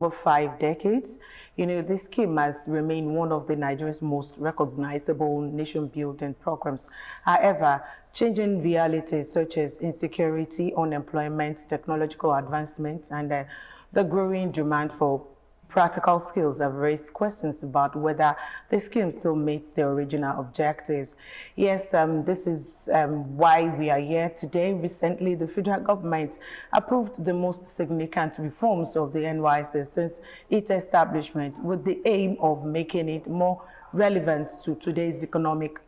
over 5 decades. This scheme has remained one of the Nigeria's most recognizable nation-building programs. However, changing realities such as insecurity, unemployment, technological advancements, and the growing demand for practical skills have raised questions about whether the scheme still meets the original objectives. Yes, this is why we are here today. Recently, the federal government approved the most significant reforms of the NYSC since its establishment, with the aim of making it more relevant to today's economic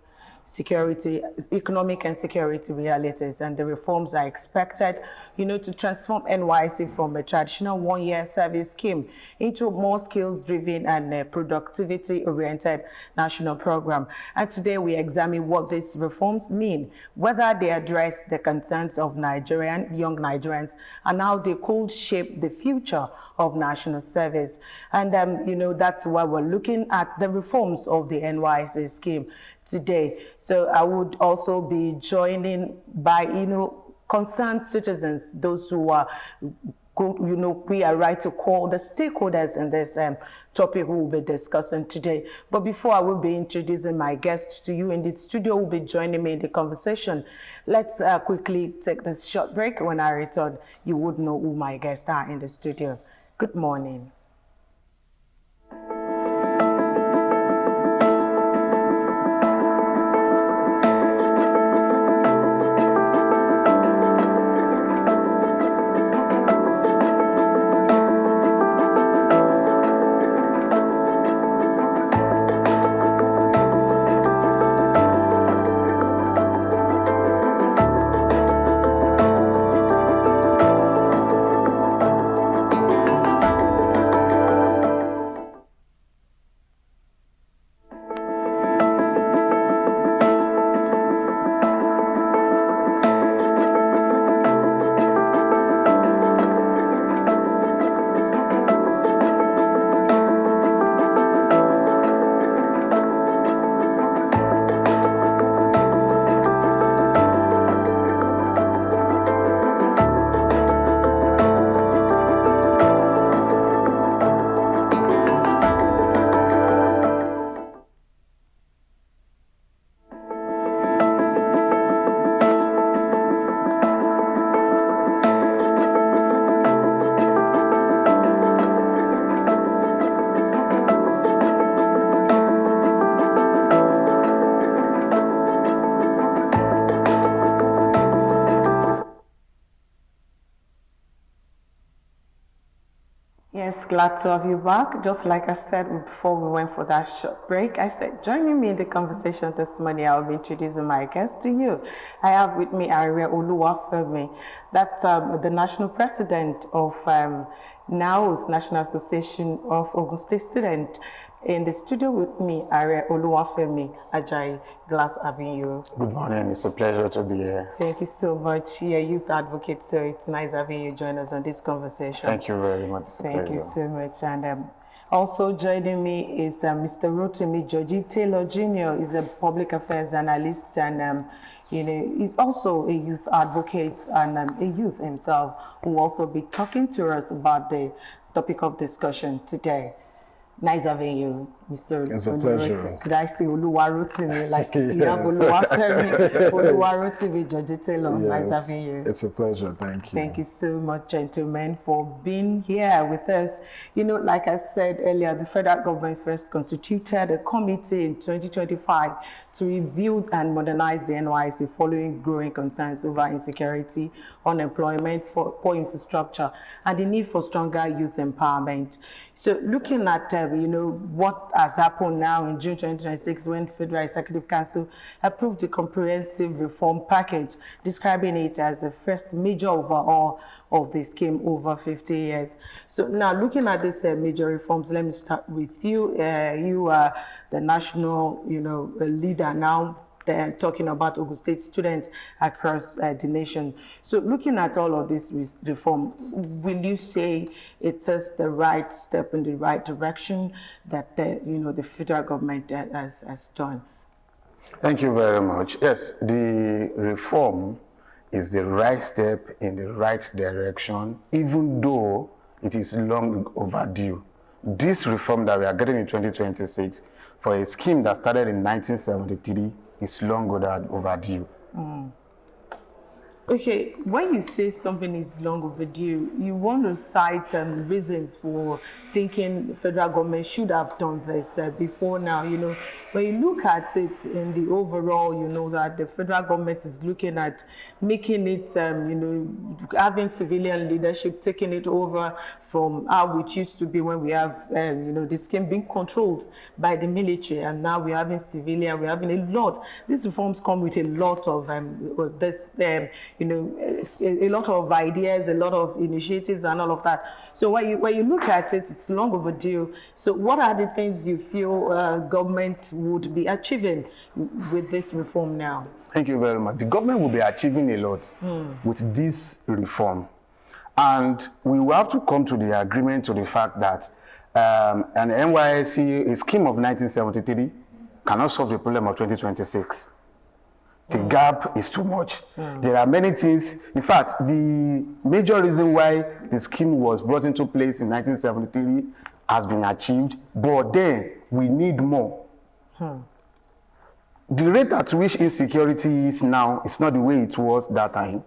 and security realities, and the reforms are expected, to transform NYSC from a traditional one-year service scheme into a more skills-driven and productivity-oriented national program. And today we examine what these reforms mean, whether they address the concerns of young Nigerians, and how they could shape the future of national service. And that's why we're looking at the reforms of the NYSC scheme today. So I would also be joining by, concerned citizens, those who are, we are right to call the stakeholders in this topic we will be discussing today. But before I will be introducing my guests to you in the studio who will be joining me in the conversation, let's quickly take this short break. When I return, you would know who my guests are in the studio. Good morning. Glad to have you back. Just like I said before we went for that short break, I said, joining me in the conversation this morning, I'll be introducing my guest to you. I have with me Aria Oluwafemi. That's the national president of NAOS, National Association of Ogun State Students. In the studio with me, Aria Oluwafemi Ajayi, Glass Avenue. Good morning, it's a pleasure to be here. Thank you so much. You're a youth advocate, so it's nice having you join us on this conversation. Thank you very much. It's a Thank pleasure. you so much. And also joining me is Mr. Rotimi Georgie Taylor Jr. He's a public affairs analyst, and he's also a youth advocate and a youth himself, who will also be talking to us about the topic of discussion today. Nice having you, Mr. It's a pleasure. Could I say Oluwarotimi, like yes. You have Oluwarotimi Georgie Taylor. Yes. Nice having you. It's a pleasure. Thank you. Thank you so much, gentlemen, for being here with us. Like I said earlier, the federal government first constituted a committee in 2025 to review and modernize the NYSC following growing concerns over insecurity, unemployment, poor infrastructure, and the need for stronger youth empowerment. So looking at, what has happened now in June 2026 when Federal Executive Council approved the comprehensive reform package, describing it as the first major overhaul of the scheme over 50 years. So now looking at these major reforms, let me start with you. You are the national, leader now. They're talking about Ogun State students across the nation. So looking at all of this reform, will you say it is the right step in the right direction that the federal government has done? Thank you very much. Yes, the reform is the right step in the right direction, even though it is long overdue. This reform that we are getting in 2026 for a scheme that started in 1973 is long overdue. Okay, when you say something is long overdue, you want to cite reasons for thinking the federal government should have done this before now. When you look at it in the overall, that the federal government is looking at making it, having civilian leadership, taking it over from how it used to be when we have, the scheme being controlled by the military, and now we're having civilian, we're having a lot. These reforms come with a lot of a lot of ideas, a lot of initiatives, and all of that. So when you look at it, it's long overdue. So what are the things you feel government would be achieving with this reform now? Thank you very much. The government will be achieving a lot with this reform. And we will have to come to the agreement to the fact that an NYSC, a scheme of 1973, cannot solve the problem of 2026. The gap is too much. There are many things. In fact, the major reason why the scheme was brought into place in 1973 has been achieved, but then we need more. The rate at which insecurity is now is not the way it was that time.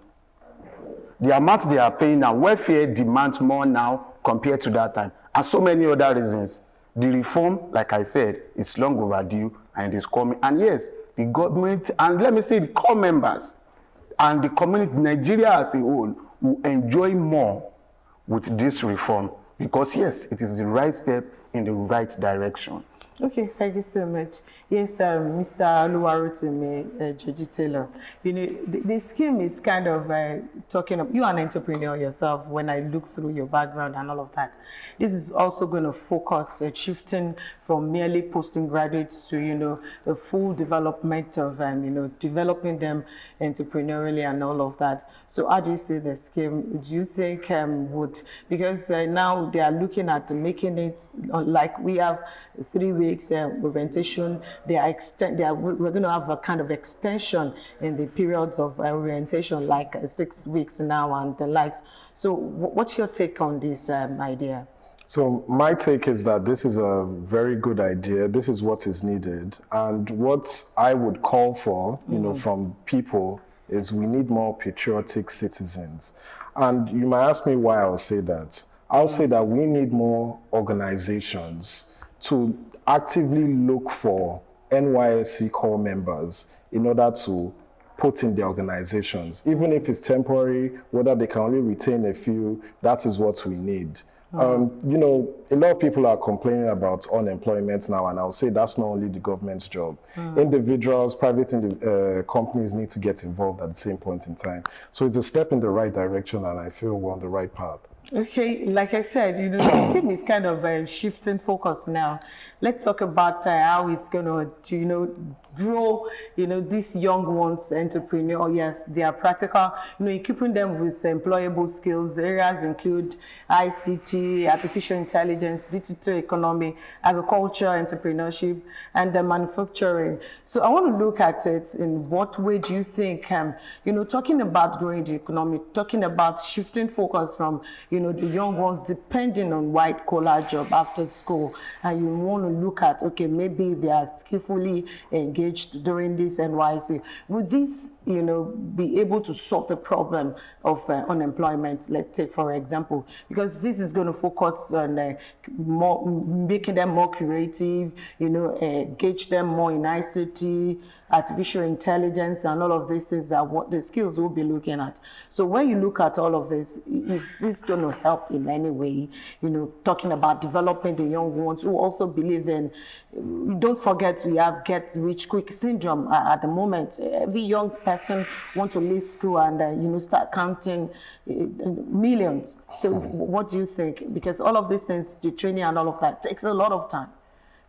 The amount they are paying now, welfare demands more now compared to that time, and so many other reasons. The reform, like I said, is long overdue and it is coming. And yes, the government, and let me say the core members and the community, Nigeria as a whole, will enjoy more with this reform because yes, it is the right step in the right direction. Okay, thank you so much. Yes, Mr. Oluwarotimi Joji Taylor, the scheme is kind of talking of, you are an entrepreneur yourself when I look through your background and all of that. This is also going to focus shifting from merely posting graduates to, the full development of, developing them entrepreneurially and all of that. So how do you see the scheme? Do you think would, because now they are looking at making it like we have 3 weeks orientation, we're going to have a kind of extension in the periods of orientation, like 6 weeks now and the likes. So what's your take on this idea? So my take is that this is a very good idea. This is what is needed. And what I would call for, from people is we need more patriotic citizens. And you might ask me why I'll say that. I'll say that we need more organizations to actively look for NYSC core members in order to put in their organizations. Even if it's temporary, whether they can only retain a few, that is what we need. A lot of people are complaining about unemployment now, and I'll say that's not only the government's job. Individuals, private companies need to get involved at the same point in time. So it's a step in the right direction, and I feel we're on the right path. Okay, like I said, the scheme is kind of shifting focus now. Let's talk about how it's going to, grow, these young ones, entrepreneur. Yes, they are practical, equipping them with employable skills. Areas include ICT, artificial intelligence, digital economy, agriculture, entrepreneurship, and manufacturing. So I want to look at it in what way do you think, talking about growing the economy, talking about shifting focus from, the young ones depending on white collar job after school, and you want to look at, okay, maybe they are skillfully engaged during this NYSC. Would this, be able to solve the problem of unemployment? Let's take, for example, because this is going to focus on making them more creative, engage them more in ICT, artificial intelligence, and all of these things are what the skills we'll be looking at. So when you look at all of this, is this going to help in any way, talking about developing the young ones who also believe in, don't forget we have get rich quick syndrome at the moment. Every young person wants to leave school and, start counting millions. So what do you think? Because all of these things, the training and all of that takes a lot of time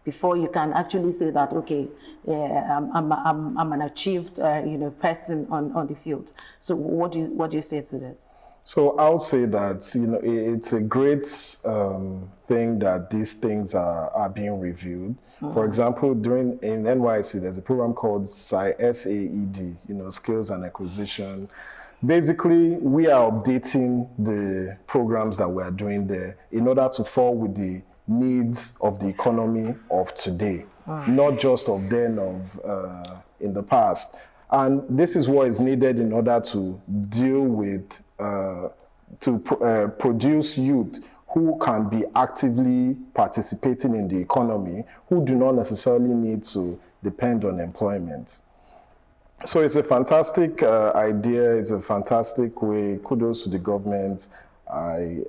before you can actually say that, okay, I'm an achieved, person on the field. So what do you say to this? So I'll say that, it's a great thing that these things are being reviewed. For example, in NYSC, there's a program called SAED, skills and acquisition. basically, we are updating the programs that we are doing there in order to fall with the needs of the economy of today, not just of then, in the past. And this is what is needed in order to deal with, produce youth who can be actively participating in the economy, who do not necessarily need to depend on employment. So it's a fantastic idea. It's a fantastic way. Kudos to the government. I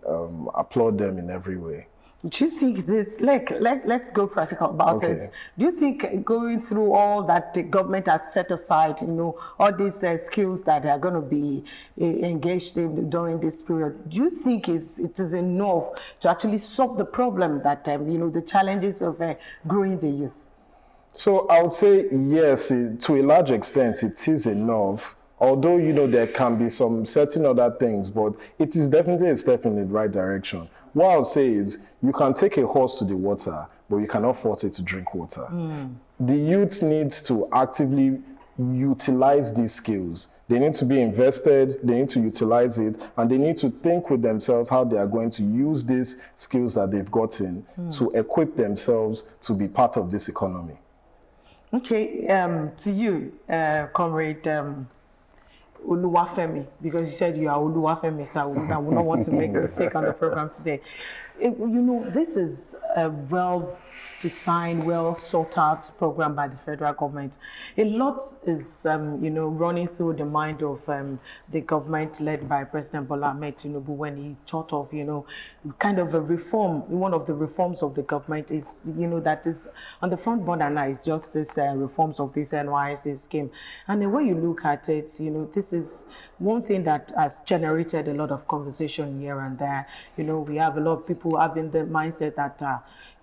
applaud them in every way. Do you think this, let's go practical about it. Do you think going through all that the government has set aside, all these skills that they are going to be engaged in during this period, do you think it is enough to actually solve the problem that, the challenges of growing the youth? So I would say yes, to a large extent, it is enough. Although, there can be some certain other things, but it is definitely a step in the right direction. What I'll say is, you can take a horse to the water, but you cannot force it to drink water. The youth needs to actively utilize these skills. They need to be invested, they need to utilize it, and they need to think with themselves how they are going to use these skills that they've gotten to equip themselves to be part of this economy. Okay, to you, Comrade Oluwafemi, because you said you are Oluwafemi, so I would not want to make a mistake on the program today. This is a well-designed, well-thought-out program by the federal government. A lot is, running through the mind of the government led by President Bola Ahmed Tinubu when he thought of, kind of a reform. One of the reforms of the government is, that is on the front burner now is just this reforms of this NYSC scheme. And the way you look at it, this is one thing that has generated a lot of conversation here and there. We have a lot of people having the mindset that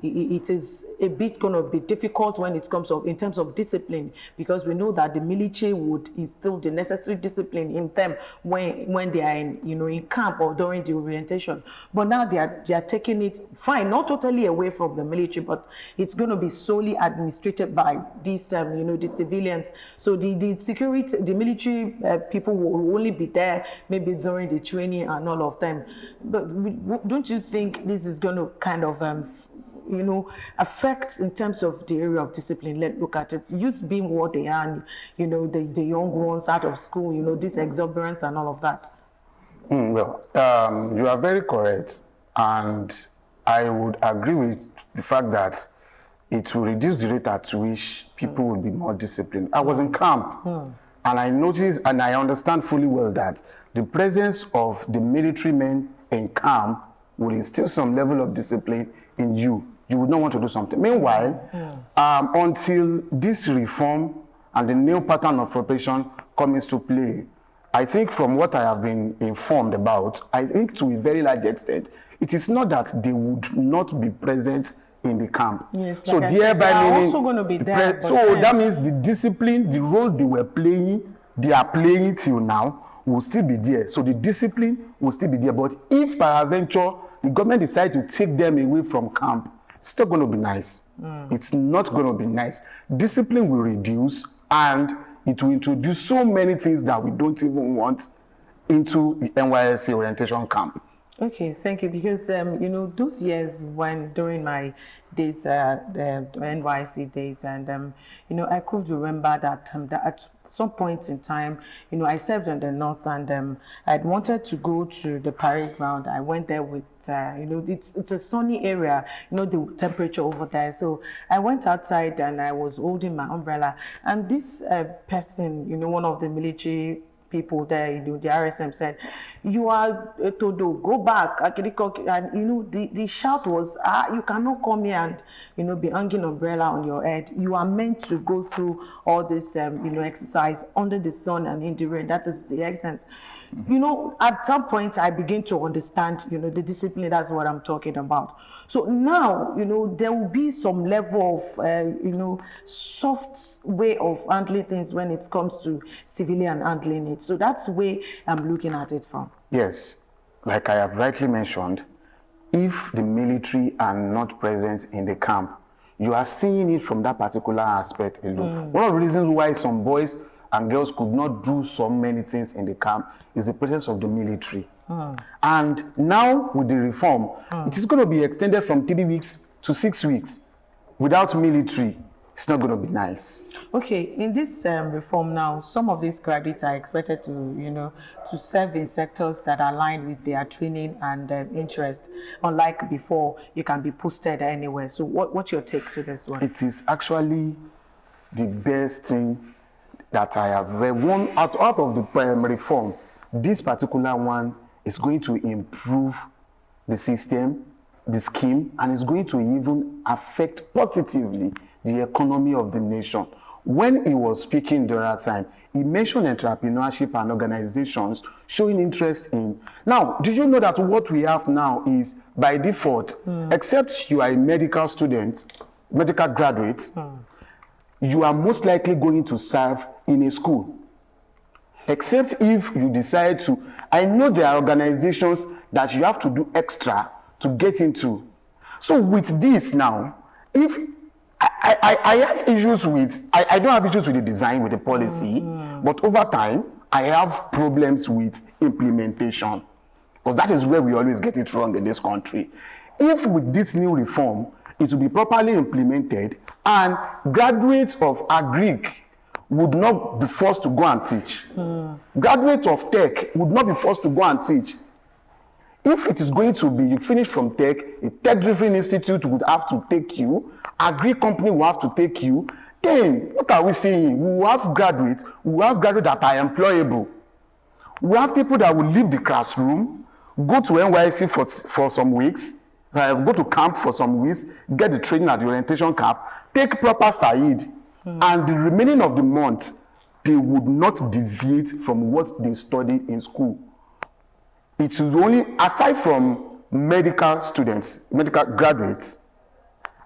it is a bit going to be difficult when it comes in terms of discipline, because we know that the military would instill the necessary discipline in them when they are in camp or during the orientation. But now they are taking it fine, not totally away from the military, but it's going to be solely administrated by these the civilians. So the military people will only be there maybe during the training and all of them. But don't you think this is going to kind of affect in terms of the area of discipline? Let's look at it. Youth being what they are, the young ones out of school, this exuberance and all of that. Well, you are very correct, and I would agree with the fact that it will reduce the rate at which people will be more disciplined. I was in camp, and I noticed and I understand fully well that the presence of the military men in camp will instill some level of discipline in you. You would not want to do something. Meanwhile, until this reform and the new pattern of preparation comes into play, I think from what I have been informed about, I think to a very large extent, it is not that they would not be present in the camp. Yes, so like thereby they are meaning, also going to be there. So that means the discipline, the role they were playing, they are playing till now, will still be there. So the discipline will still be there. But if peradventure the government decides to take them away from camp, it's still going to be nice. It's not going to be nice. Discipline will reduce, and it will introduce so many things that we don't even want into the NYSC orientation camp. Okay, thank you. Because those years during my days, the NYSC days, and I could remember that at some point in time, I served in the north, and I'd wanted to go to the parade ground. I went there with it's a sunny area, the temperature over there. So I went outside and I was holding my umbrella, and this person, one of the military people there, the RSM said, "You are Todo, go back." And the shout was, "You cannot come here and be hanging umbrella on your head. You are meant to go through all this exercise under the sun and in the rain. That is the essence." At some point I begin to understand, the discipline. That's what I'm talking about. So now, there will be some level of, soft way of handling things when it comes to civilian handling it. So that's the way I'm looking at it from. Yes, like I have rightly mentioned, if the military are not present in the camp, you are seeing it from that particular aspect alone. One of the reasons why some boys and girls could not do so many things in the camp is the presence of the military. And now with the reform, it is going to be extended from 3 weeks to 6 weeks. Without military, it's not going to be nice. Okay, in this reform now, some of these graduates are expected to, to serve in sectors that are aligned with their training and interest. Unlike before, you can be posted anywhere. So what's your take to this one? It is actually the best thing that I have read. One out of the reform, this particular one is going to improve the system, the scheme, and it's going to even affect positively the economy of the nation. When he was speaking during that time, he mentioned entrepreneurship and organizations showing interest in. Now, do you know that what we have now is by default, except you are a medical student, medical graduate, you are most likely going to serve in a school. Except if you decide to. I know there are organizations that you have to do extra to get into. So with this now, if I have issues with, I don't have issues with the design, with the policy, but over time, I have problems with implementation. Because that is where we always get it wrong in this country. If with this new reform, it will be properly implemented, and graduates of Agric would not be forced to go and teach. Graduates of tech would not be forced to go and teach. If it is going to be, you finish from tech, a tech-driven institute would have to take you, Agri company will have to take you, then what are we saying? We will have graduates that are employable. We have people that will leave the classroom, go to NYSC for some weeks, go to camp for some weeks, get the training at the orientation camp, take proper Said, and the remaining of the month, they would not deviate from what they studied in school. It is only, aside from medical students, medical graduates,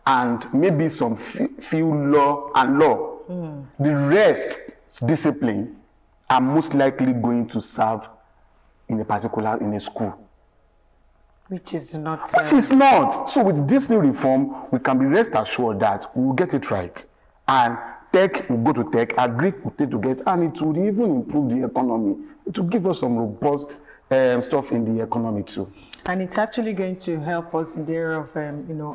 and maybe some few law, the rest discipline are most likely going to serve in a school. Which is not. Which is not. So with this new reform, we can be rest assured that we will get it right. And tech will go to tech, Agri will take to get, and it will even improve the economy. It will give us some robust stuff in the economy too. And it's actually going to help us in the area of,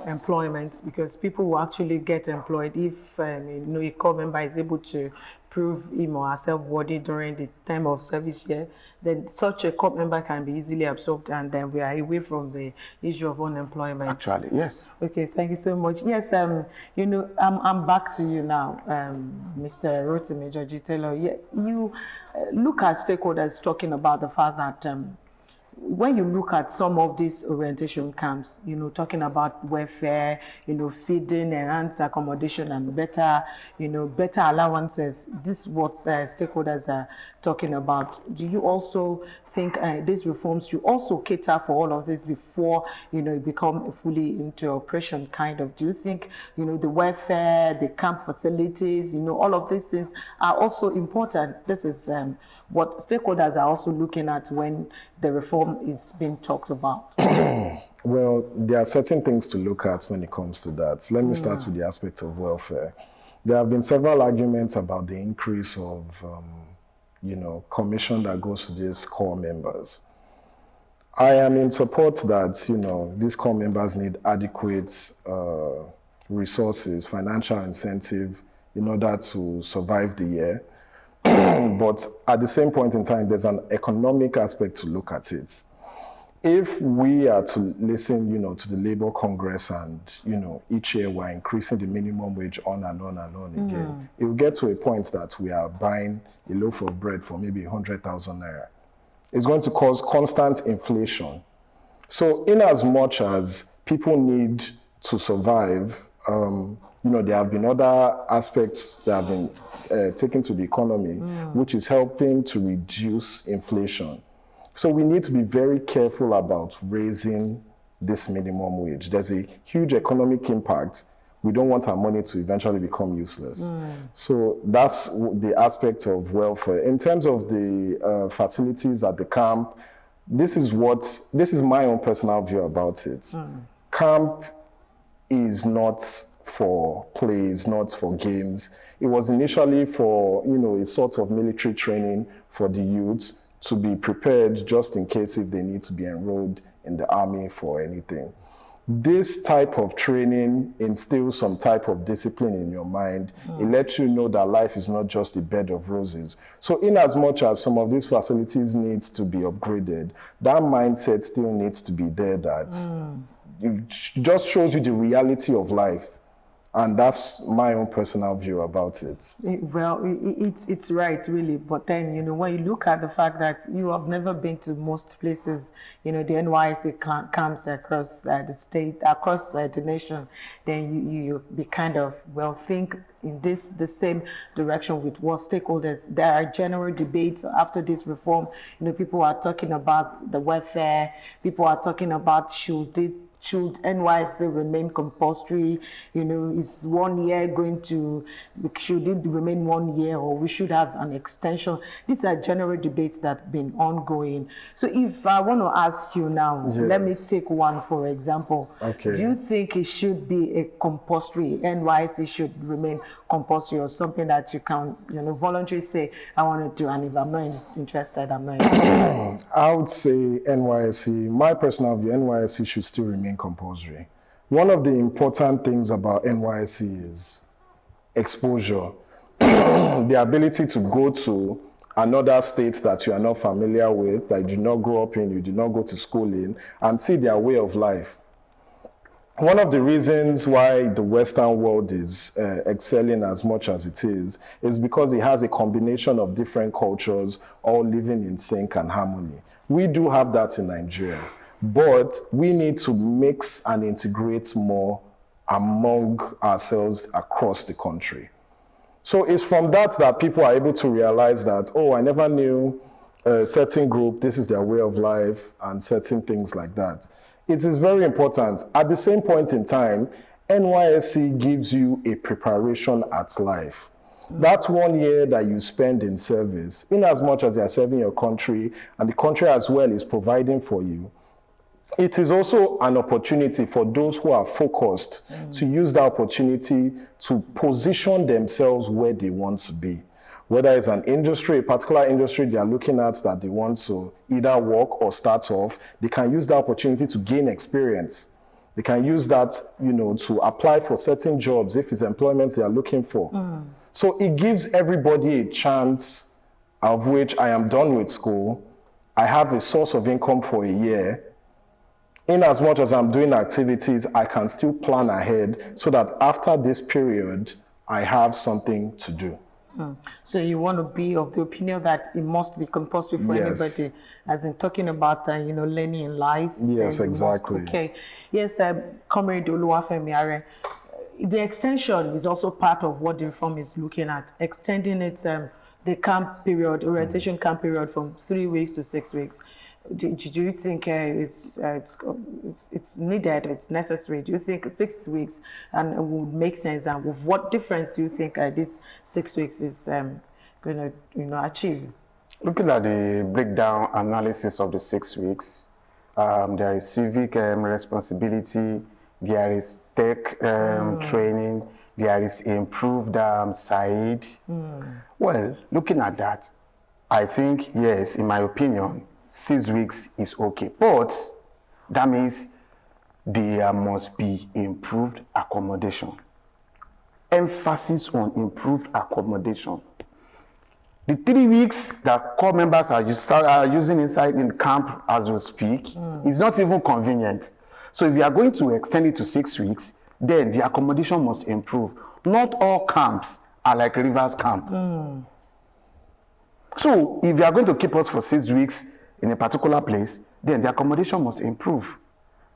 employment, because people will actually get employed if, a core member is able to prove him or herself worthy during the time of service year, then such a core member can be easily absorbed, and then we are away from the issue of unemployment. Actually, yes. Okay, thank you so much. Yes, I'm back to you now, Mr. Rotimi Georgie Taylor. Yeah, you look at stakeholders talking about the fact that when you look at some of these orientation camps, talking about welfare, feeding, enhanced accommodation, and better allowances, this is what stakeholders are talking about. Do you also think these reforms should also cater for all of this before, it become fully into operation kind of? Do you think, the welfare, the camp facilities, all of these things are also important? This is what stakeholders are also looking at when the reform is being talked about. Well, there are certain things to look at when it comes to that. Let me start with the aspect of welfare. There have been several arguments about the increase of, commission that goes to these core members. I am in support that, these core members need adequate resources, financial incentive in order to survive the year. But at the same point in time, there's an economic aspect to look at it. If we are to listen, to the Labour Congress and, each year we're increasing the minimum wage on and on and on again, it will get to a point that we are buying a loaf of bread for maybe 100,000 naira. It's going to cause constant inflation. So in as much as people need to survive, there have been other aspects that have been taken to the economy, which is helping to reduce inflation. So we need to be very careful about raising this minimum wage. There's a huge economic impact. We don't want our money to eventually become useless. So that's the aspect of welfare. In terms of the facilities at the camp, this is my own personal view about it. Camp is not for plays, not for games. It was initially for, a sort of military training for the youth to be prepared just in case if they need to be enrolled in the army for anything. This type of training instills some type of discipline in your mind. It lets you know that life is not just a bed of roses. So in as much as some of these facilities needs to be upgraded, that mindset still needs to be there, that it just shows you the reality of life. And that's my own personal view about it. It's right, really. But then, when you look at the fact that you have never been to most places, the NYSC camps across the state, across the nation, then you be kind of, think in the same direction with what stakeholders. There are general debates after this reform. People are talking about the welfare. People are talking about should NYSC remain compulsory? Is 1 year should it remain 1 year, or we should have an extension? These are general debates that have been ongoing. So if I want to ask you now, let me take one for example. Okay. Do you think it should be a compulsory, NYSC should remain compulsory, or something that you can, voluntarily say, I want to do, and if I'm not interested, I'm not interested? I would say NYSC, my personal view, NYSC should still remain compulsory. One of the important things about NYSC is exposure. The ability to go to another state that you are not familiar with, that you did not grow up in, you did not go to school in, and see their way of life. One of the reasons why the Western world is excelling as much as it is because it has a combination of different cultures all living in sync and harmony. We do have that in Nigeria, but we need to mix and integrate more among ourselves across the country. So it's from that people are able to realize that, oh, I never knew a certain group, this is their way of life, and certain things like that. It is very important. At the same point in time, NYSC gives you a preparation at life. That's 1 year that you spend in service, in as much as you are serving your country, and the country as well is providing for you. It is also an opportunity for those who are focused to use that opportunity to position themselves where they want to be. Whether it's an industry, a particular industry they are looking at that they want to either work or start off, they can use that opportunity to gain experience. They can use that, to apply for certain jobs if it's employment they are looking for. So it gives everybody a chance, of which I am done with school, I have a source of income for a year. In as much as I'm doing activities, I can still plan ahead so that after this period, I have something to do. So you want to be of the opinion that it must be compulsory for anybody, as in talking about learning in life. Yes, exactly. Okay. Yes, Comrade Oluwafemi Are, the extension is also part of what the reform is looking at, extending it, the camp period, orientation camp period, from 3 weeks to 6 weeks. Do you think it's needed, it's necessary? Do you think 6 weeks would make sense? And with what difference do you think this 6 weeks is going to achieve? Looking at the breakdown analysis of the 6 weeks, there is civic responsibility, there is tech training, there is improved side. Well, looking at that, I think, yes, in my opinion, 6 weeks is okay, but that means there must be improved accommodation. Emphasis on improved accommodation. The 3 weeks that core members are using inside in camp as we speak is not even convenient. So if we are going to extend it to 6 weeks, then the accommodation must improve. Not all camps are like Rivers camp. So if you are going to keep us for 6 weeks in a particular place, then the accommodation must improve.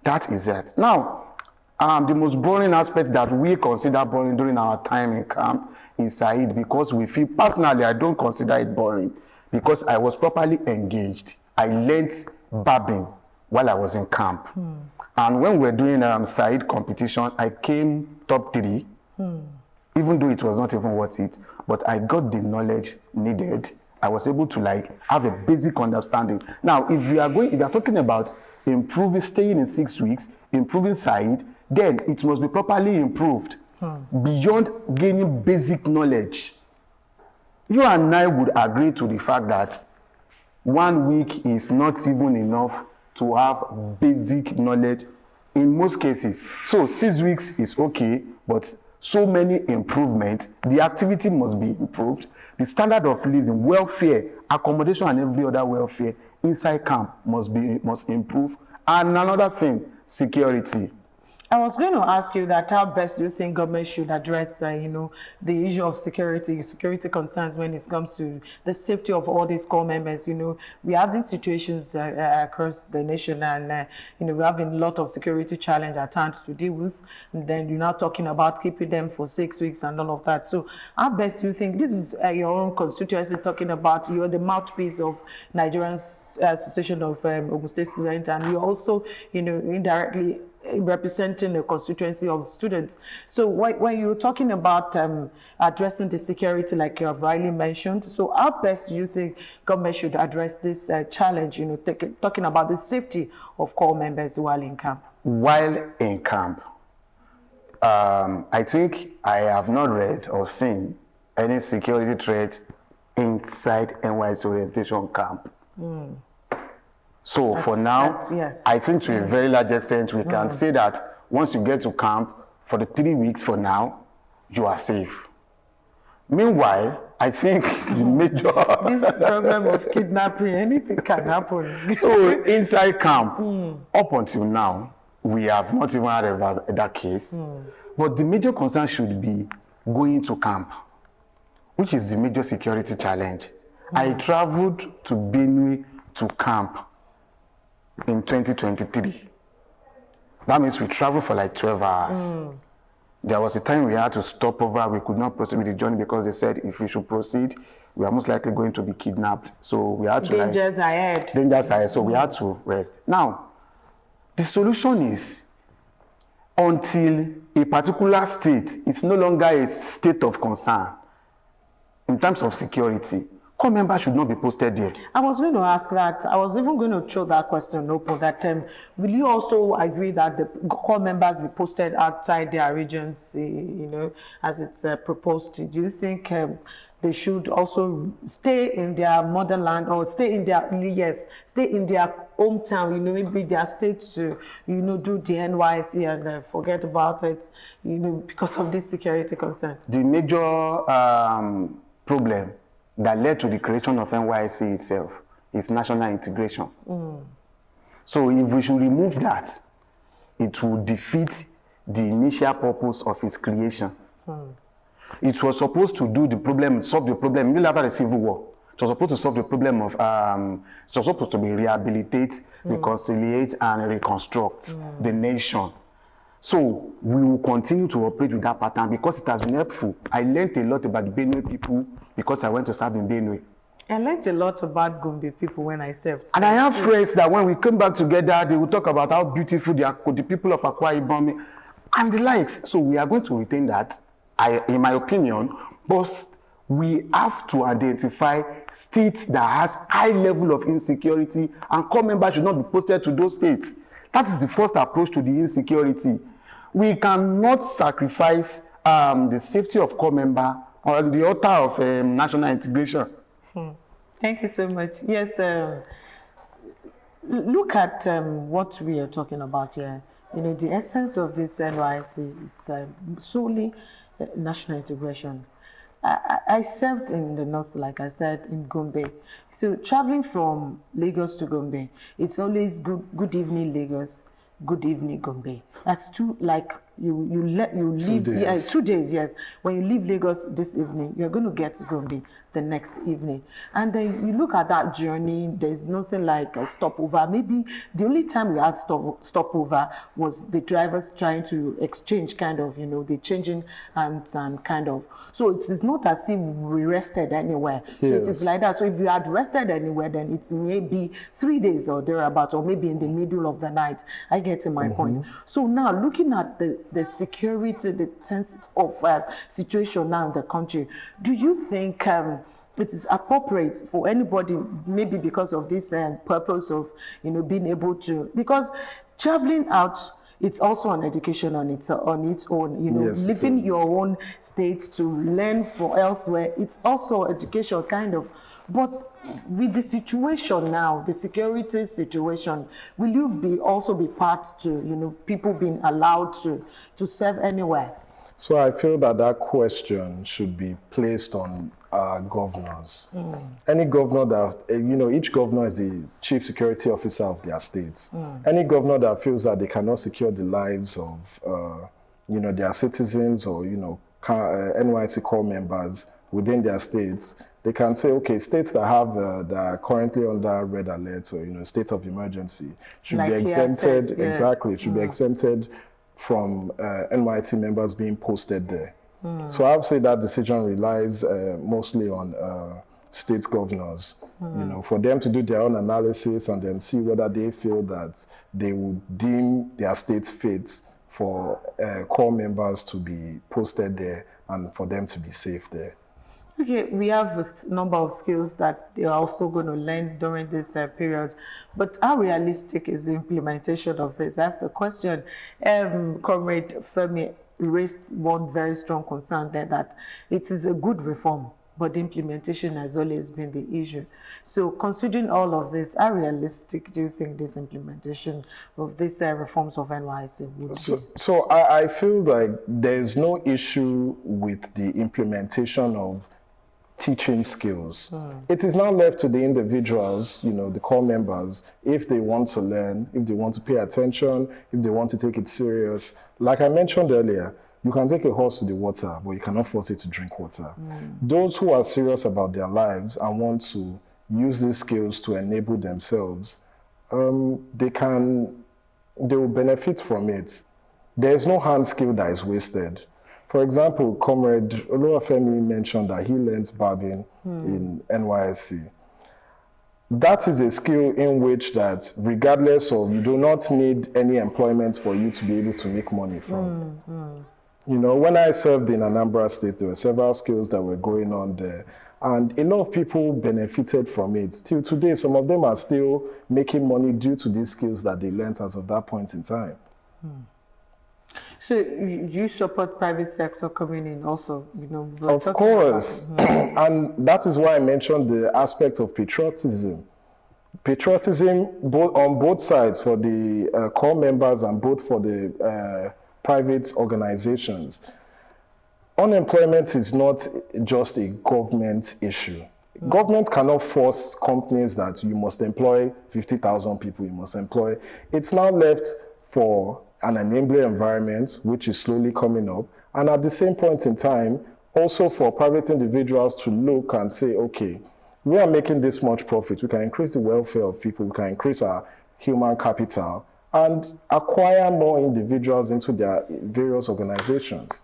That is it. Now, the most boring aspect that we consider boring during our time in camp is Said, because we feel, personally, I don't consider it boring, because I was properly engaged. I learned barbing while I was in camp. And when we were doing Said competition, I came top 3, even though it was not even worth it, but I got the knowledge needed. I was able to have a basic understanding. Now, if you are talking about improving, staying in 6 weeks, improving side, then it must be properly improved. beyond gaining basic knowledge. You and I would agree to the fact that 1 week is not even enough to have basic knowledge in most cases. So 6 weeks is okay, but so many improvements. The activity must be improved. The standard of living, welfare, accommodation, and every other welfare inside camp must improve. And another thing, security. I was going to ask you that how best do you think government should address the issue of security concerns when it comes to the safety of all these core members. We have these situations across the nation, and we're having a lot of security challenge at times to deal with. And then you're now talking about keeping them for 6 weeks and all of that. So how best do you think, this is your own constituency talking about, you're the mouthpiece of Nigerian Association of Ogun State Students, and you're also indirectly representing a constituency of students. So when you're talking about addressing the security, like you have rightly mentioned, so how best do you think government should address this challenge, talking about the safety of core members while in camp? While in camp, I think I have not read or seen any security threat inside NYSC orientation camp. So for now, yes. I think to a very large extent, we can say that once you get to camp for the 3 weeks for now, you are safe. Meanwhile, I think the major... This problem of kidnapping, anything can happen. So inside camp, up until now, we have not even had that case. But the major concern should be going to camp, which is the major security challenge. I traveled to Benue to camp in 2023. That means we traveled for like 12 hours. There was a time we had to stop over. We could not proceed with the journey because they said if we should proceed, we are most likely going to be kidnapped. So we had to Dangers ahead. Dangers ahead. So we had to rest. Now, the solution is until a particular state, it's no longer a state of concern in terms of security, core members should not be posted there. I was going to ask that. I was even going to throw that question open, that will you also agree that the core members be posted outside their regions, as it's proposed? Do you think they should also stay in their motherland or stay in their hometown, maybe their state to, do the NYSC and forget about it, because of this security concern? The major problem that led to the creation of NYSC itself is national integration. So if we should remove that, it will defeat the initial purpose of its creation. It was supposed to solve the problem immediately after the Civil War. It was supposed to solve the problem of, it was supposed to be rehabilitate, reconciliate, and reconstruct the nation. So we will continue to operate with that pattern because it has been helpful. I learned a lot about the Benue people because I went to serve in Benue. I learned a lot about Gombe people when I served. And I have friends that when we come back together, they will talk about how beautiful they are, the people of Akwa Ibom and the likes. So we are going to retain that, in my opinion, but we have to identify states that has high level of insecurity, and core members should not be posted to those states. That is the first approach to the insecurity. We cannot sacrifice the safety of core member on the altar of national integration. Thank you so much. Yes, look at what we are talking about here. The essence of this NYSC is solely national integration. I served in the north, like I said, in Gombe. So traveling from Lagos to Gombe, it's always good evening Lagos, good evening Gombe. That's two, like you leave 2 days. Yeah, 2 days, yes. When you leave Lagos this evening, you're going to get to Gombe the next evening. And then you look at that journey, there's nothing like a stopover. Maybe the only time we had stopover was the drivers trying to exchange kind of, the changing hands and kind of. So it is not as if we rested anywhere. Yes. So it is like that. So if you had rested anywhere, then it's maybe 3 days or thereabout, or maybe in the middle of the night. I get to my point. So now looking at the security, the sense of situation now in the country, do you think it is appropriate for anybody, maybe because of this purpose of being able to, because traveling out it's also an education on its own. You know, Yes, it leaving is. your own state to learn for elsewhere, it's also education kind of. But with the situation now, the security situation, will you also be part to, you know, people being allowed to serve anywhere? So I feel that that question should be placed on governors. Any governor that, you know, each governor is the chief security officer of their states. Any governor that feels that they cannot secure the lives of, you know, their citizens or, you know, NYSC core members within their states, they can say, okay, states that have that are currently under red alert or, you know, state of emergency should Like be he has exempted. said, yeah. Exactly, should be exempted from NYT members being posted there. So I would say that decision relies mostly on state governors, you know, for them to do their own analysis and then see whether they feel that they would deem their state fit for core members to be posted there and for them to be safe there. Okay, we have a number of skills that they are also going to learn during this period, but how realistic is the implementation of this? That's the question. Comrade Femi raised one very strong concern there, that it is a good reform, but the implementation has always been the issue. So considering all of this, how realistic do you think this implementation of these reforms of NYSC would be? So I feel like there's no issue with the implementation of teaching skills. It is now left to the individuals, you know, the core members, if they want to learn, if they want to pay attention, if they want to take it serious. Like I mentioned earlier, you can take a horse to the water, but you cannot force it to drink water. Those who are serious about their lives and want to use these skills to enable themselves, they will benefit from it. There's no hand skill that is wasted. For example, Comrade Oluwafemi mentioned that he learned barbing in NYSC. That is a skill in which that regardless of, you do not need any employment for you to be able to make money from. You know, when I served in Anambra State, there were several skills that were going on there. And a lot of people benefited from it. Till today, some of them are still making money due to these skills that they learned as of that point in time. So you support private sector coming in also, you know? Of course. And that is why I mentioned the aspect of patriotism. Patriotism on both sides, for the core members and both for the private organizations. Unemployment is not just a government issue. Government cannot force companies that you must employ 50,000 people, you must employ. It's now left for an enabling environment, which is slowly coming up. And at the same point in time, also for private individuals to look and say, okay, we are making this much profit. We can increase the welfare of people. We can increase our human capital and acquire more individuals into their various organizations.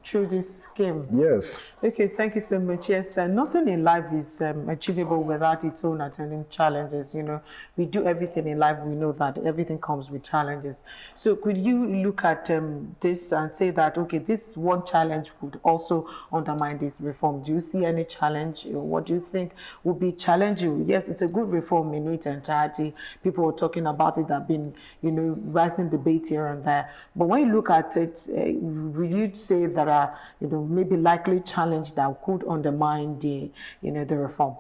Through this scheme. Yes. Okay, thank you so much. Yes, nothing in life is achievable without its own attendant challenges. You know, we do everything in life. We know that everything comes with challenges. So could you look at this and say that, okay, this one challenge would also undermine this reform? Do you see any challenge? What do you think would be challenging? Yes, it's a good reform in its entirety. People are talking about it. There have been, you know, rising debate here and there. But when you look at it, will you say that you know, maybe likely challenge that could undermine the, you know, the reform?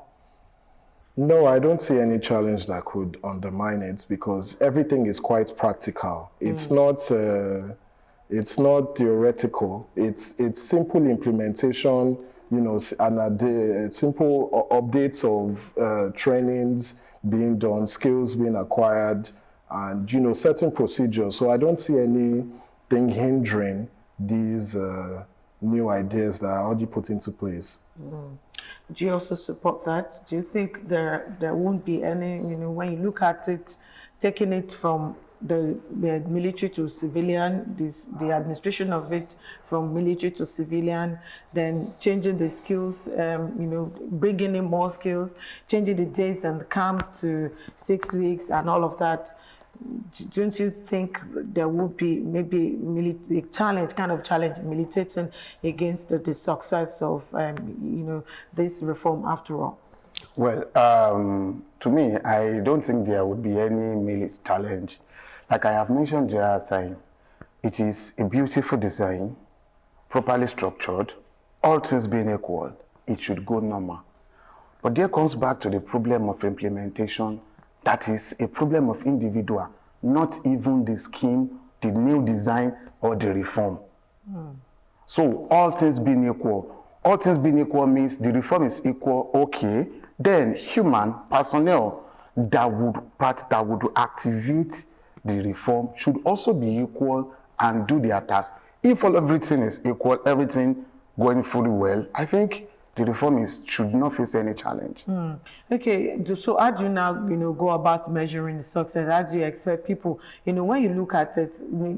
No, I don't see any challenge that could undermine it, because everything is quite practical. It's not theoretical. It's simple implementation, you know, and simple updates of trainings being done, skills being acquired, and, you know, certain procedures. So I don't see anything hindering these new ideas that are already put into place. Do you also support that? Do you think there won't be any, you know, when you look at it, taking it from the military to civilian, the administration of it from military to civilian, then changing the skills, you know, bringing in more skills, changing the days and the camp to 6 weeks and all of that? Don't you think there would be maybe a challenge, militating against the success of, you know, this reform after all? Well, to me, I don't think there would be any challenge. Like I have mentioned the other time, it is a beautiful design, properly structured, all things being equal, it should go normal. But there comes back to the problem of implementation, that is a problem of individual, not even the scheme, the new design, or the reform. So all things being equal means the reform is equal, okay, then human personnel that would activate the reform should also be equal and do their task. If everything is equal, everything going fully well, I think the reform should not face any challenge. Okay, so how do you now, go about measuring the success? How do you expect people, when you look at it,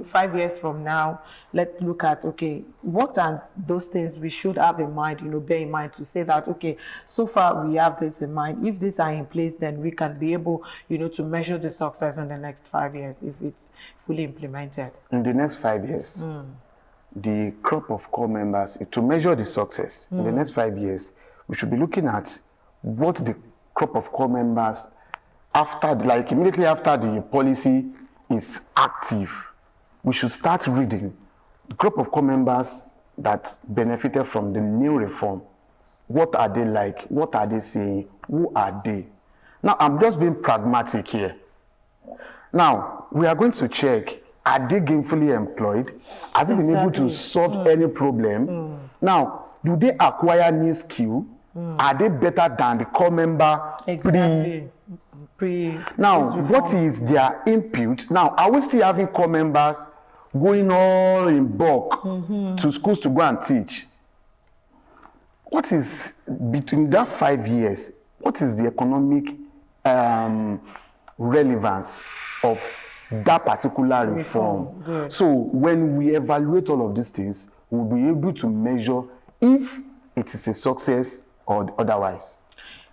5 years from now, let's look at, okay, what are those things we should have in mind, bear in mind to say that, okay, so far we have this in mind. If these are in place, then we can be able, to measure the success in the next 5 years if it's fully implemented. In the next 5 years, the crop of core members, to measure the success in the next 5 years, we should be looking at what the crop of core members immediately after the policy is active, we should start reading the crop of core members that benefited from the new reform. What are they like? What are they saying? Who are they? Now, I'm just being pragmatic here. Now, we are going to check, are they gainfully employed? Have they been able to solve any problem? Now, do they acquire new skill? Are they better than the core member pre? Now, what is their input? Now, are we still having core members going all in bulk to schools to go and teach? What is, between that 5 years, what is the economic relevance of that particular reform? So when we evaluate all of these things, we'll be able to measure if it is a success or otherwise.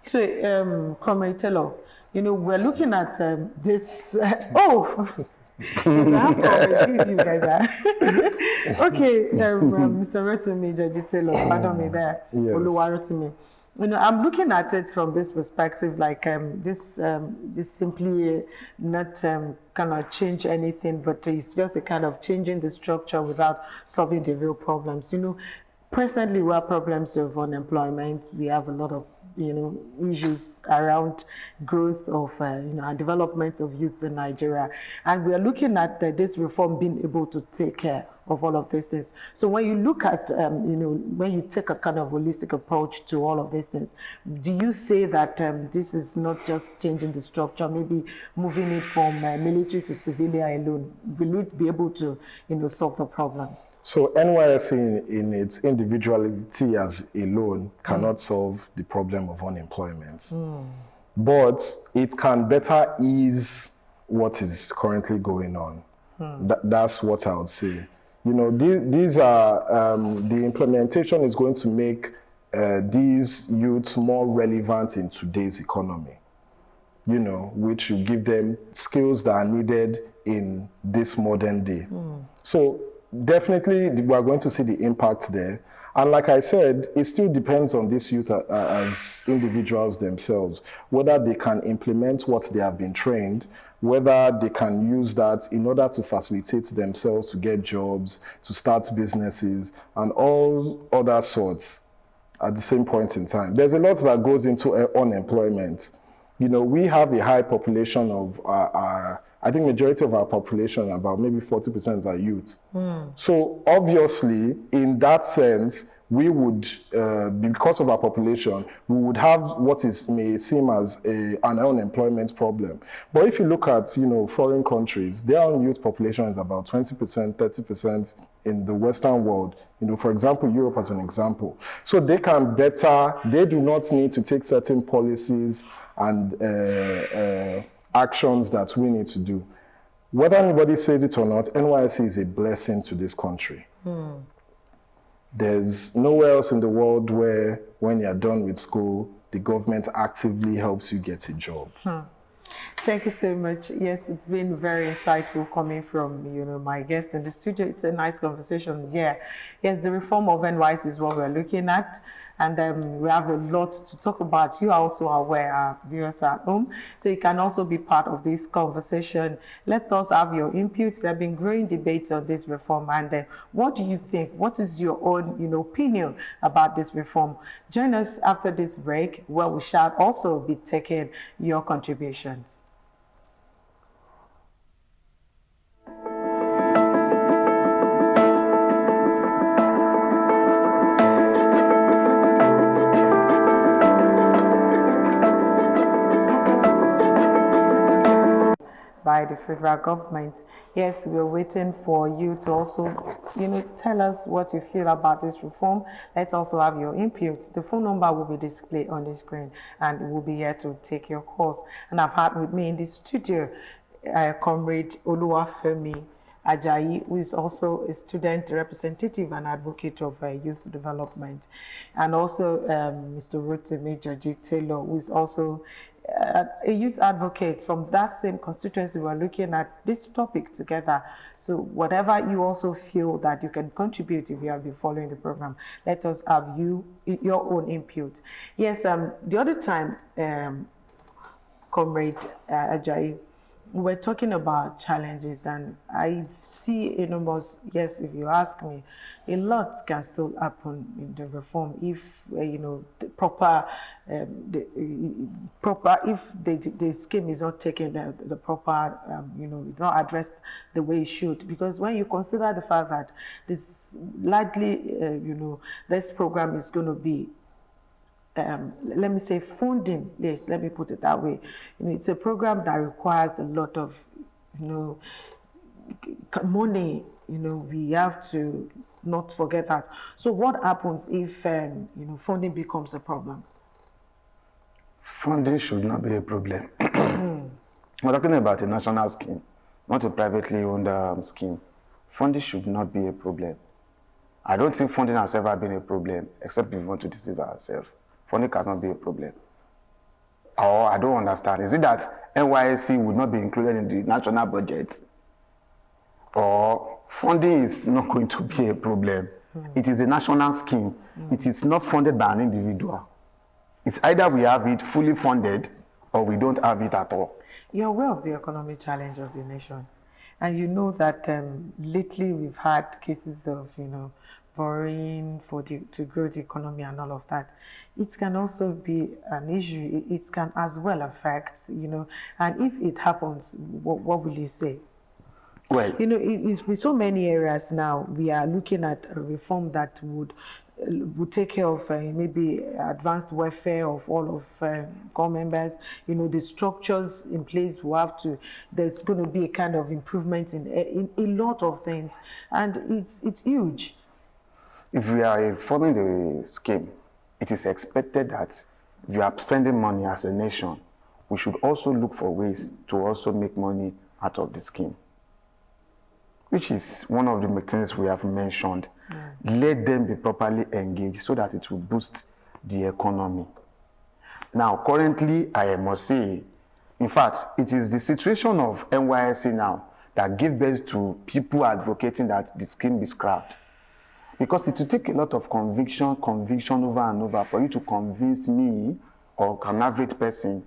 So, Comrade Taylor, we're looking at this. I have to agree you guys. Okay, Mr. Rotimi, Judge Taylor, pardon me there, Oluwarotimi. I'm looking at it from this perspective, like this simply not kind of change anything, but it's just a kind of changing the structure without solving the real problems. Presently we have problems of unemployment. We have a lot of issues around growth of and development of youth in Nigeria, and we are looking at this reform being able to take care of all of these things. So when you look at when you take a kind of holistic approach to all of these things, do you say that this is not just changing the structure, maybe moving it from military to civilian alone? Will it be able to solve the problems? So NYSC in its individuality as alone cannot solve the problem of unemployment, but it can better ease what is currently going on. That's what I would say. These are the implementation is going to make these youths more relevant in today's economy, which will give them skills that are needed in this modern day. So definitely we are going to see the impact there. And like I said, it still depends on these youth as individuals themselves, whether they can implement what they have been trained, whether they can use that in order to facilitate themselves to get jobs, to start businesses, and all other sorts at the same point in time. There's a lot that goes into unemployment. We have a high population of I think majority of our population, about maybe 40% are youth. So obviously, in that sense, we would, because of our population, we would have what may seem as an unemployment problem. But if you look at, foreign countries, their own youth population is about 20%, 30% in the Western world. For example, Europe as an example. So they do not need to take certain policies and actions that we need to do. Whether anybody says it or not, NYSC is a blessing to this country. There's nowhere else in the world where, when you're done with school, the government actively helps you get a job. Thank you so much. Yes, it's been very insightful coming from, my guest in the studio. It's a nice conversation. Yeah. Yes, the reform of NYSC is what we're looking at. and we have a lot to talk about. You are also aware, our viewers at home, so you can also be part of this conversation. Let us have your inputs. There have been growing debates on this reform, and what do you think? What is your own, opinion about this reform? Join us after this break, where we shall also be taking your contributions. By the federal government. Yes, we're waiting for you to also, tell us what you feel about this reform. Let's also have your inputs. The phone number will be displayed on the screen, and we'll be here to take your calls. And I've had with me in the studio, Comrade Oluwafemi Ajayi, who is also a student representative and advocate of youth development, and also Mr. Rotimi Georgie Taylor, who is also a youth advocate from that same constituency. We're looking at this topic together. So whatever you also feel that you can contribute, if you have been following the program, let us have your own input. Yes, the other time, Comrade Ajayi, we're talking about challenges, and I see enormous, yes, if you ask me, a lot can still happen in the reform if the proper if the scheme is not taken the proper not addressed the way it should. Because when you consider the fact that this likely this program is going to be let me say funding, yes, let me put it that way. It's a program that requires a lot of money. We have to not forget that. So what happens if funding becomes a problem? Funding should not be a problem. We're talking about a national scheme, not a privately owned scheme. Funding should not be a problem. I don't think funding has ever been a problem, except if we want to deceive ourselves. Funding cannot be a problem. Or I don't understand. Is it that NYSC would not be included in the national budget? Or funding is not going to be a problem? It is a national scheme. It is not funded by an individual. It's either we have it fully funded or we don't have it at all. You're aware of the economic challenge of the nation. And you know that lately we've had cases of, borrowing to grow the economy and all of that. It can also be an issue. It can as well affect, and if it happens, what will you say? Well, it's with so many areas now. We are looking at a reform that would take care of maybe advanced welfare of all of core members. The structures in place there's going to be a kind of improvement in a lot of things, and it's huge. If we are following the scheme, it is expected that if you are spending money as a nation, we should also look for ways to also make money out of the scheme, which is one of the things we have mentioned. Let them be properly engaged so that it will boost the economy. Now, currently, I must say, in fact, it is the situation of NYSC now that gives birth to people advocating that the scheme be scrapped. Because it will take a lot of conviction over and over for you to convince me or an average person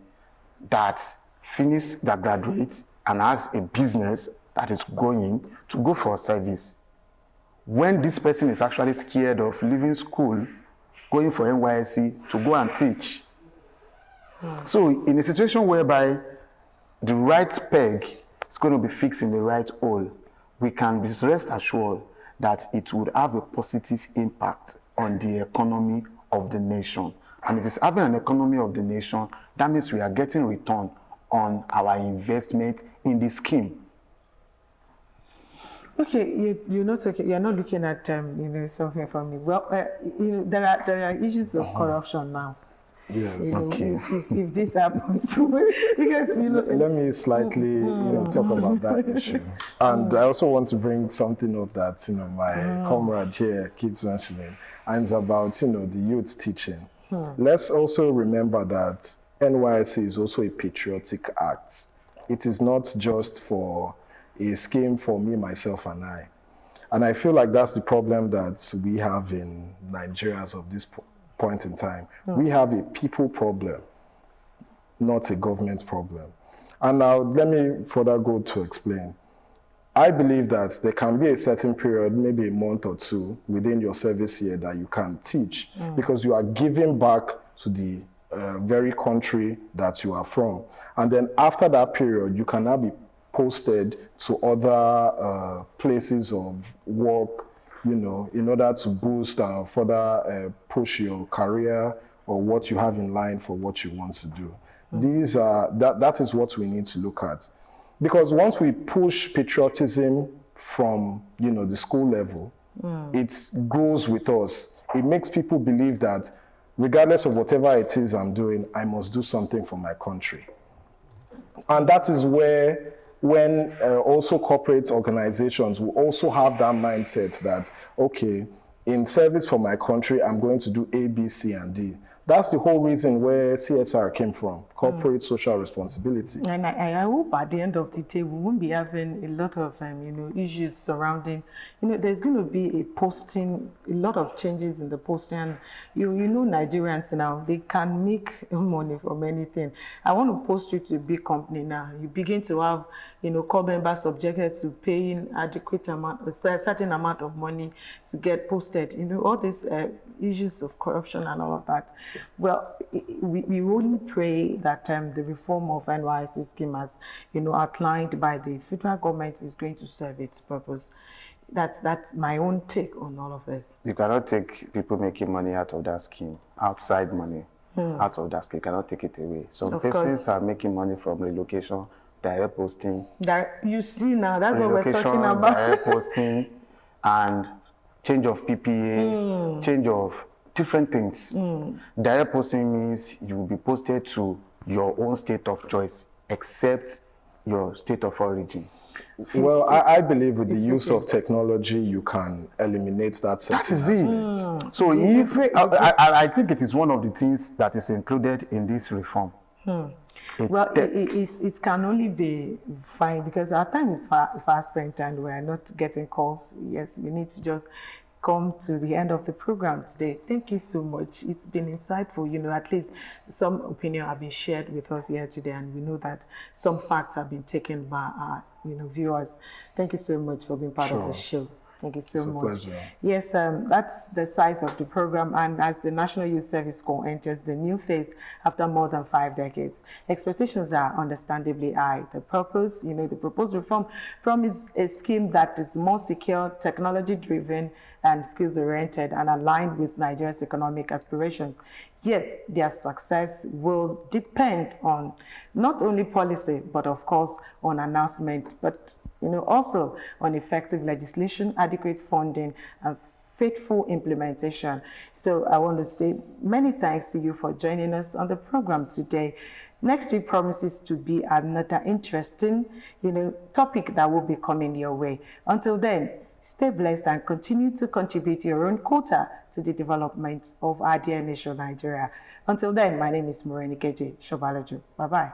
that graduates and has a business that is going to go for service, when this person is actually scared of leaving school, going for NYSC to go and teach. So in a situation whereby the right peg is going to be fixed in the right hole, we can be rest assured that it would have a positive impact on the economy of the nation. And if it's having an economy of the nation, that means we are getting return on our investment in the scheme. Okay, you're not looking at something from me. Well, there are issues of corruption now. Yes. Okay. If this happens, because let me slightly talk about that issue. And I also want to bring something up that my comrade here keeps mentioning, and it's about the youth teaching. Let's also remember that NYSC is also a patriotic act. It is not just for a scheme for me, myself, and I. And I feel like that's the problem that we have in Nigeria as of this point in time. We have a people problem, not a government problem. And now let me further go to explain. I believe that there can be a certain period, maybe a month or two within your service year that you can teach because you are giving back to the very country that you are from. And then after that period, you can now be posted to other places of work, you know, in order to boost and further push your career or what you have in line for what you want to do. These are, that is what we need to look at. Because once we push patriotism from, you know, the school level, it grows with us. It makes people believe that regardless of whatever it is I'm doing, I must do something for my country. And that is where, when also corporate organizations will also have that mindset that, okay, in service for my country, I'm going to do A, B, C, and D. That's the whole reason where CSR came from, corporate social responsibility. And I hope at the end of the day, we won't be having a lot of you know, issues surrounding, you know, there's going to be a posting, a lot of changes in the posting. And you know, Nigerians now, they can make money from anything. I want to post you to a big company now. You begin to have, you know, core members subjected to paying adequate amount, a certain amount of money to get posted. You know, all these issues of corruption and all of that. Well, we only pray that the reform of NYSC scheme, as you know, outlined by the federal government, is going to serve its purpose. That's my own take on all of this. You cannot take people making money out of that scheme, outside money, out of that scheme. You cannot take it away. Some persons are making money from relocation, direct posting. You see now, that's what we're talking about. Direct posting, and change of PPA, change of different things. Direct posting means you will be posted to your own state of choice, except your state of origin. Well, I believe with the use of technology, you can eliminate that setting. That is it. So if I think it is one of the things that is included in this reform. Well, it can only be fine because our time is fast spent and we are not getting calls. Yes, we need to just come to the end of the program today. Thank you so much. It's been insightful. You know, at least some opinion have been shared with us here today, and we know that some facts have been taken by our, you know, viewers. Thank you so much for being part of the show. Thank you so much. Pleasure. Yes, that's the size of the program, and as the National Youth Service Corps enters the new phase after more than 5 decades, expectations are understandably high. The purpose, you know, the proposed reform promises a scheme that is more secure, technology-driven, and skills-oriented, and aligned with Nigeria's economic aspirations. Yet, their success will depend on not only policy, but of course on announcement, but you know, also on effective legislation, adequate funding, and faithful implementation. So I want to say many thanks to you for joining us on the program today. Next week promises to be another interesting, you know, topic that will be coming your way. Until then, stay blessed and continue to contribute your own quota to the development of our dear nation, Nigeria. Until then, my name is Morenikeji Shobalojo. Bye-bye.